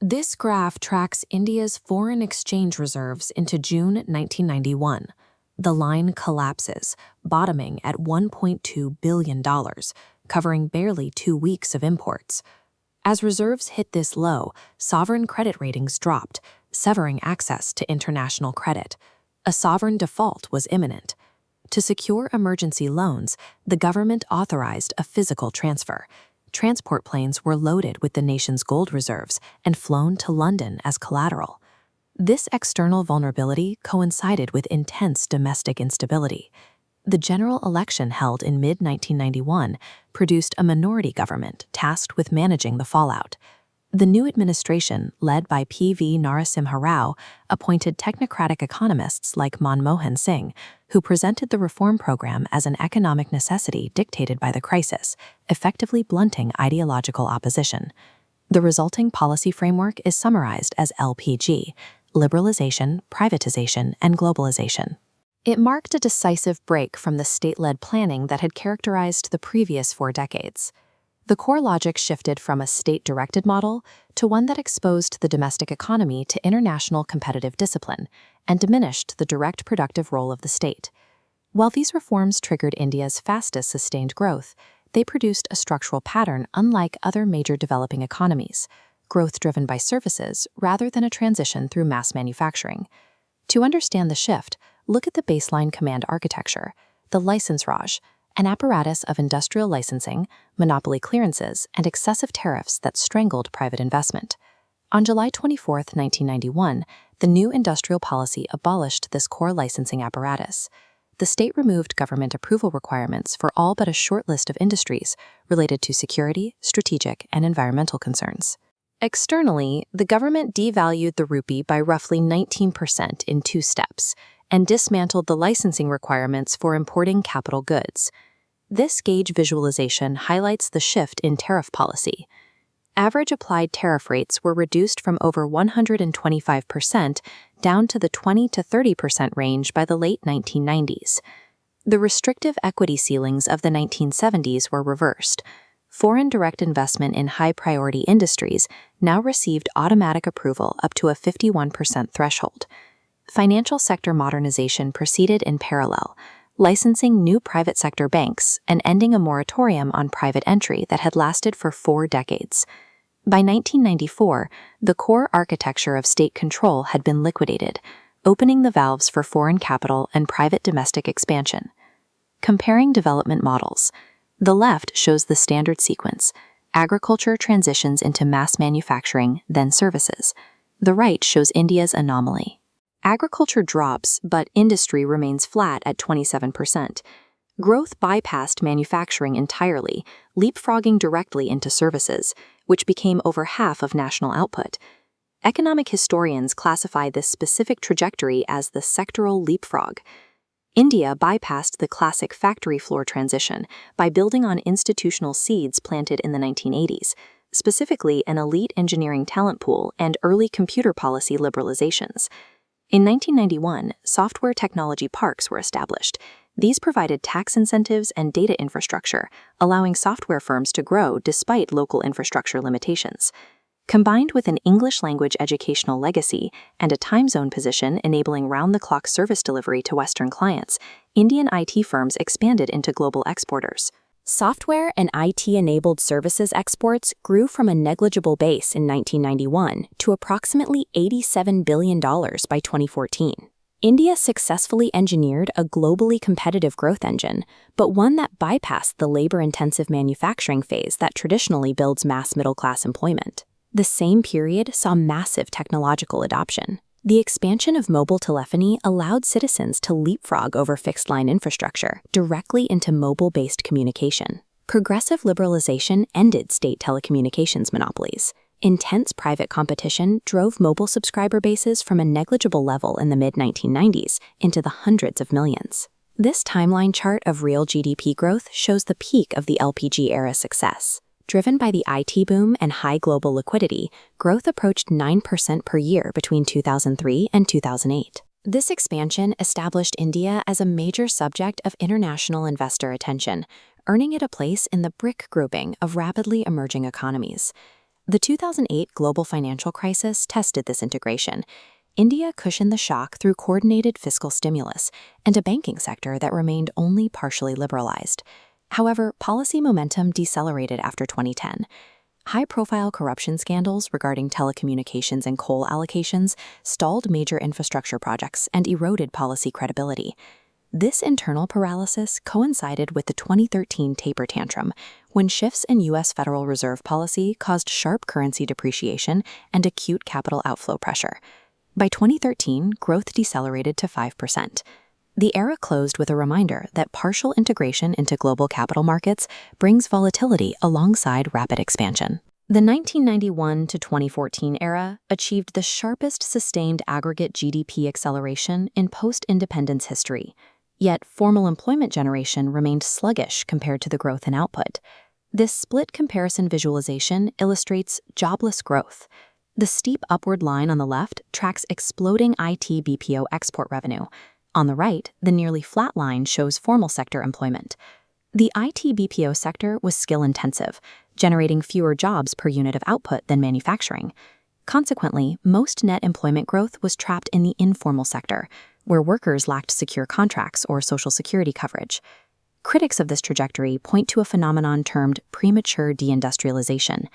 This graph tracks India's foreign exchange reserves into June 1991. The line collapses, bottoming at $1.2 billion, covering barely 2 weeks of imports. As reserves hit this low, sovereign credit ratings dropped, severing access to international credit. A sovereign default was imminent. To secure emergency loans, the government authorized a physical transfer. Transport planes were loaded with the nation's gold reserves and flown to London as collateral. This external vulnerability coincided with intense domestic instability. The general election held in mid-1991 produced a minority government tasked with managing the fallout. The new administration, led by P.V. Narasimha Rao, appointed technocratic economists like Manmohan Singh, who presented the reform program as an economic necessity dictated by the crisis, effectively blunting ideological opposition. The resulting policy framework is summarized as LPG: Liberalisation, Privatization, and Globalization. It marked a decisive break from the state-led planning that had characterized the previous 4 decades. The core logic shifted from a state-directed model to one that exposed the domestic economy to international competitive discipline and diminished the direct productive role of the state. While these reforms triggered India's fastest sustained growth, they produced a structural pattern unlike other major developing economies, growth driven by services rather than a transition through mass manufacturing. To understand the shift, look at the baseline command architecture, the license raj, an apparatus of industrial licensing, monopoly clearances, and excessive tariffs that strangled private investment. On July 24, 1991, the new industrial policy abolished this core licensing apparatus. The state removed government approval requirements for all but a short list of industries related to security, strategic, and environmental concerns. Externally, the government devalued the rupee by roughly 19% in 2 steps and dismantled the licensing requirements for importing capital goods. This gauge visualization highlights the shift in tariff policy. Average applied tariff rates were reduced from over 125% down to the 20 to 30% range by the late 1990s. The restrictive equity ceilings of the 1970s were reversed. Foreign direct investment in high-priority industries now received automatic approval up to a 51% threshold. Financial sector modernization proceeded in parallel, licensing new private sector banks and ending a moratorium on private entry that had lasted for 4 decades. By 1994, the core architecture of state control had been liquidated, opening the valves for foreign capital and private domestic expansion. Comparing development models, the left shows the standard sequence: agriculture transitions into mass manufacturing, then services. The right shows India's anomaly. Agriculture drops, but industry remains flat at 27%. Growth bypassed manufacturing entirely, leapfrogging directly into services, which became over half of national output. Economic historians classify this specific trajectory as the sectoral leapfrog. India bypassed the classic factory floor transition by building on institutional seeds planted in the 1980s, specifically an elite engineering talent pool and early computer policy liberalizations. In 1991, software technology parks were established. These provided tax incentives and data infrastructure, allowing software firms to grow despite local infrastructure limitations. Combined with an English-language educational legacy and a time zone position enabling round-the-clock service delivery to Western clients, Indian IT firms expanded into global exporters. Software and IT-enabled services exports grew from a negligible base in 1991 to approximately $87 billion by 2014. India successfully engineered a globally competitive growth engine, but one that bypassed the labor-intensive manufacturing phase that traditionally builds mass middle-class employment. The same period saw massive technological adoption. The expansion of mobile telephony allowed citizens to leapfrog over fixed-line infrastructure directly into mobile-based communication. Progressive liberalization ended state telecommunications monopolies. Intense private competition drove mobile subscriber bases from a negligible level in the mid-1990s into the hundreds of millions. This timeline chart of real GDP growth shows the peak of the LPG-era success. Driven by the IT boom and high global liquidity, growth approached 9% per year between 2003 and 2008. This expansion established India as a major subject of international investor attention, earning it a place in the BRIC grouping of rapidly emerging economies. The 2008 global financial crisis tested this integration. India cushioned the shock through coordinated fiscal stimulus and a banking sector that remained only partially liberalized. However, policy momentum decelerated after 2010. High-profile corruption scandals regarding telecommunications and coal allocations stalled major infrastructure projects and eroded policy credibility. This internal paralysis coincided with the 2013 taper tantrum, when shifts in U.S. Federal Reserve policy caused sharp currency depreciation and acute capital outflow pressure. By 2013, growth decelerated to 5%. The era closed with a reminder that partial integration into global capital markets brings volatility alongside rapid expansion. The 1991 to 2014 era achieved the sharpest sustained aggregate GDP acceleration in post-independence history. Yet, formal employment generation remained sluggish compared to the growth in output. This split comparison visualization illustrates jobless growth. The steep upward line on the left tracks exploding IT BPO export revenue. On the right, the nearly flat line shows formal sector employment. The IT BPO sector was skill-intensive, generating fewer jobs per unit of output than manufacturing. Consequently, most net employment growth was trapped in the informal sector, where workers lacked secure contracts or Social Security coverage. Critics of this trajectory point to a phenomenon termed premature deindustrialization.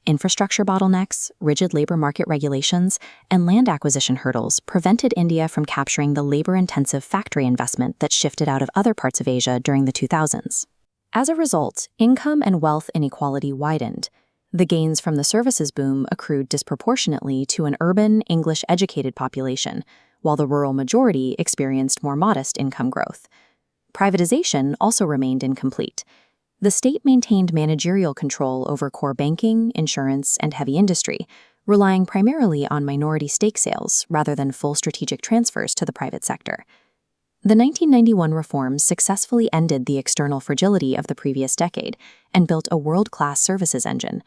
Infrastructure bottlenecks, rigid labor market regulations, and land acquisition hurdles prevented India from capturing the labor-intensive factory investment that shifted out of other parts of Asia during the 2000s. As a result, income and wealth inequality widened. The gains from the services boom accrued disproportionately to an urban, English-educated population, while the rural majority experienced more modest income growth. Privatization also remained incomplete. The state maintained managerial control over core banking, insurance, and heavy industry, relying primarily on minority stake sales rather than full strategic transfers to the private sector. The 1991 reforms successfully ended the external fragility of the previous decade and built a world-class services engine.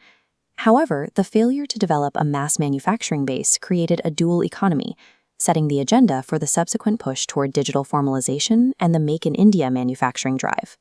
However, the failure to develop a mass manufacturing base created a dual economy, setting the agenda for the subsequent push toward digital formalization and the Make in India manufacturing drive.